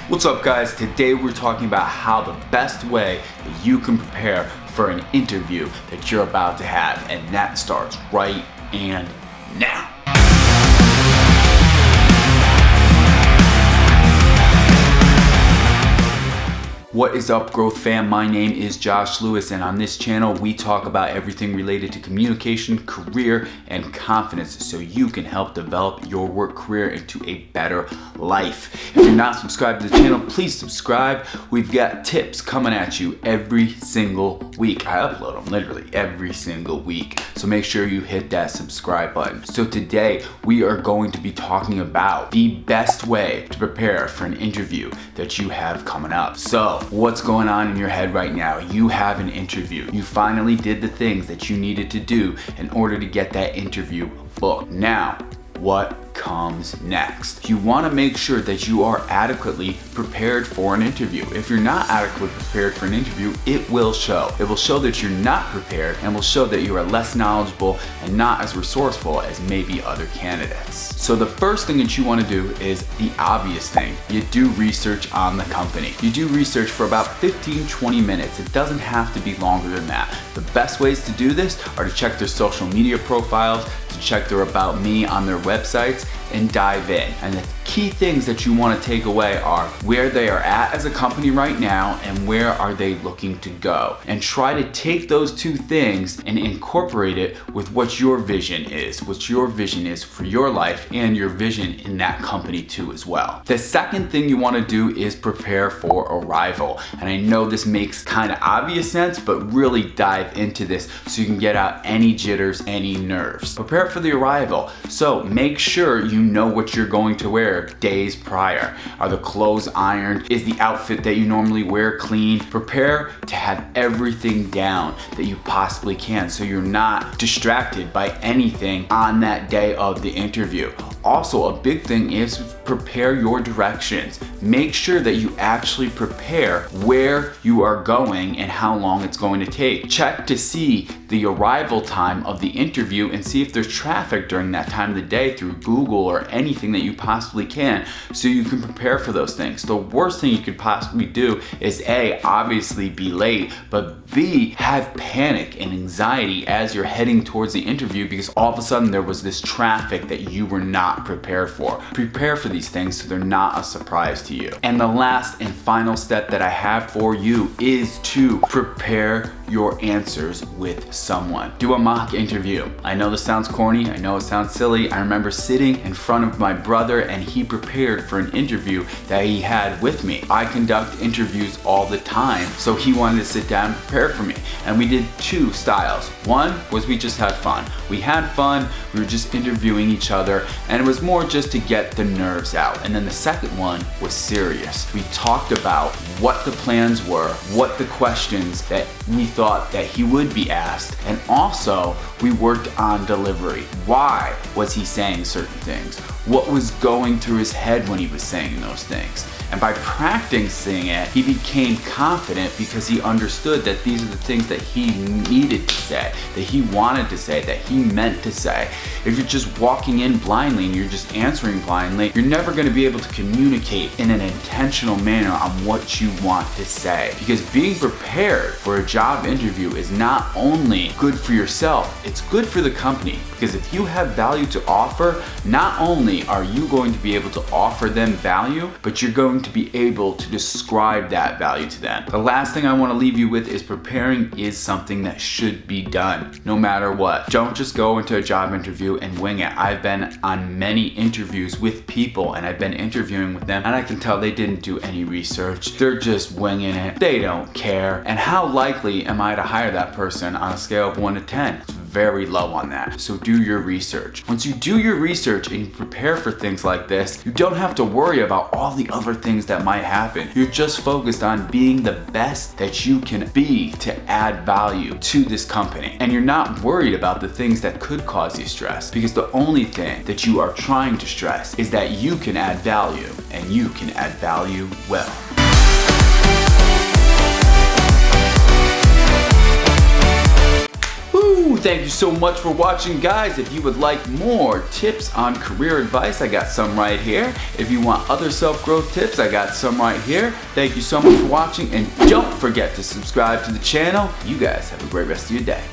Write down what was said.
What's up, guys? Today we're talking about how the best way that you can prepare for an interview that you're about to have, and that starts right and now. What is up, growth fam? My name is Josh Lewis, and on this channel we talk about everything related to communication, career, and confidence so you can help develop your work career into a better life. If you're not subscribed to the channel, please subscribe. We've got tips coming at you every single week. I upload them literally every single week, so make sure you hit that subscribe button. So today we are going to be talking about the best way to prepare for an interview that you have coming up. So what's going on in your head right now? You have an interview. You finally did the things that you needed to do in order to get that interview booked. Now, what comes next? You want to make sure that you are adequately prepared for an interview. If you're not adequately prepared for an interview, it will show. It will show that you're not prepared and will show that you are less knowledgeable and not as resourceful as maybe other candidates. So the first thing that you want to do is the obvious thing. You do research on the company. You do research for about 15-20 minutes. It doesn't have to be longer than that. The best ways to do this are to check their social media profiles, to check their About Me on their websites, and dive in. And the key things that you want to take away are where they are at as a company right now and where are they looking to go. And try to take those two things and incorporate it with what your vision is for your life and your vision in that company too as well. The second thing you want to do is prepare for arrival. And I know this makes kind of obvious sense, but really dive into this so you can get out any jitters, any nerves. Prepare for the arrival. So make sure you know what you're going to wear days prior. Are the clothes ironed? Is the outfit that you normally wear clean? Prepare to have everything down that you possibly can so you're not distracted by anything on that day of the interview. Also, a big thing is prepare your directions. Make sure that you actually prepare where you are going and how long it's going to take. Check to see the arrival time of the interview and see if there's traffic during that time of the day through Google or anything that you possibly can so you can prepare for those things. The worst thing you could possibly do is A, obviously be late, but B, have panic and anxiety as you're heading towards the interview because all of a sudden there was this traffic that you were not prepared for. Prepare for these things so they're not a surprise to you. And the last and final step that I have for you is to prepare your answers with someone. Do a mock interview. I know this sounds corny, I know it sounds silly. I remember sitting in front of my brother and he prepared for an interview that he had with me. I conduct interviews all the time, so he wanted to sit down and prepare for me. And we did two styles. One was we just had fun. We had fun, we were just interviewing each other, and it was more just to get the nerves out. And then the second one was serious. We talked about what the plans were, what the questions that we thought that he would be asked, and also we worked on delivery. Why was he saying certain things? What was going through his head when he was saying those things? And by practicing it, he became confident because he understood that these are the things that he needed to say, that he wanted to say, that he meant to say. If you're just walking in blindly and you're just answering blindly, you're never going to be able to communicate in an intentional manner on what you want to say. Because being prepared for a job interview is not only good for yourself, it's good for the company. Because if you have value to offer, not only are you going to be able to offer them value, but you're going to be able to describe that value to them. The last thing I want to leave you with is preparing is something that should be done no matter what. Don't just go into a job interview and wing it. I've been on many interviews with people and I've been interviewing with them and I can tell they didn't do any research. They're just winging it. They don't care. And how likely am I to hire that person on a scale of 1 to 10? It's very low on that. So do your research. Once you do your research and you prepare for things like this, you don't have to worry about all the other things that might happen. You're just focused on being the best that you can be to add value to this company. And you're not worried about the things that could cause you stress, because the only thing that you are trying to stress is that you can add value, and you can add value well. Woo! Woo! Thank you so much for watching, guys. If you would like more tips on career advice, I got some right here. If you want other self-growth tips, I got some right here. Thank you so much for watching, and don't forget to subscribe to the channel. You guys have a great rest of your day.